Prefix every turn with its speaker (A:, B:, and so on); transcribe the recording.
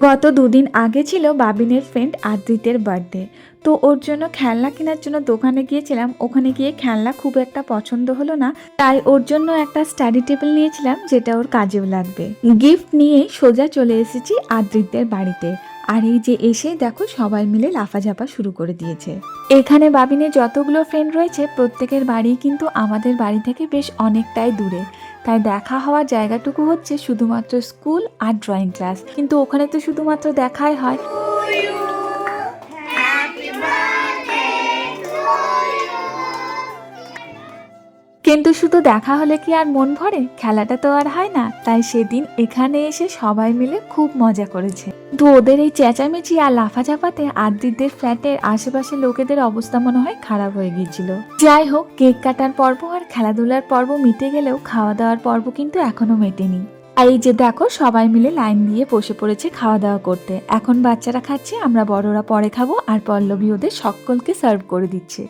A: গত দুদিন আগে ছিল বাবিনের ফ্রেন্ড আদ্রিতের বার্থডে। তো ওর জন্য খেলনা কেনার জন্য দোকানে গিয়েছিলাম। ওখানে গিয়ে খেলনা খুব একটা পছন্দ হলো না, তাই ওর জন্য একটা স্টাডি টেবিল নিয়েছিলাম, যেটা ওর কাজেও লাগবে। গিফট নিয়ে সোজা চলে এসেছি আদ্রিতের বাড়িতে। আর এই যে এসে দেখো সবাই মিলে লাফাঝাপা শুরু করে দিয়েছে। এখানে বাবিনের যতগুলো ফ্রেন্ড রয়েছে প্রত্যেকের বাড়ি কিন্তু আমাদের বাড়ি থেকে বেশ অনেকটাই দূরে, তাই দেখা হওয়ার জায়গাটুকু হচ্ছে শুধুমাত্র স্কুল আর ড্রয়িং ক্লাস। কিন্তু ওখানে তো শুধুমাত্র দেখাই হয়। কিন্তু শুধু দেখা হলে কি আর মন ভরে? খেলাটা তো আর হয় না। তাই সেদিন এখানে এসে সবাই মিলে খুব মজা করেছে। তো ওদের এই চেঁচামেচি আর লাফাঝাপাতে আদ্রিদের ফ্ল্যাটের আশেপাশে লোকেদের অবস্থা মনে হয় খারাপ হয়ে গিয়েছিল। যাই হোক, কেক কাটার পর্ব আর খেলাধুলার পর্ব মিটে গেলেও খাওয়া দাওয়ার পর্ব কিন্তু এখনো মেটেনি। আর এই যে দেখো সবাই মিলে লাইন দিয়ে বসে পড়েছে খাওয়া দাওয়া করতে। এখন বাচ্চারা খাচ্ছে, আমরা বড়রা পরে খাবো, আর পল্লবী ওদের সকলকে সার্ভ করে দিচ্ছে।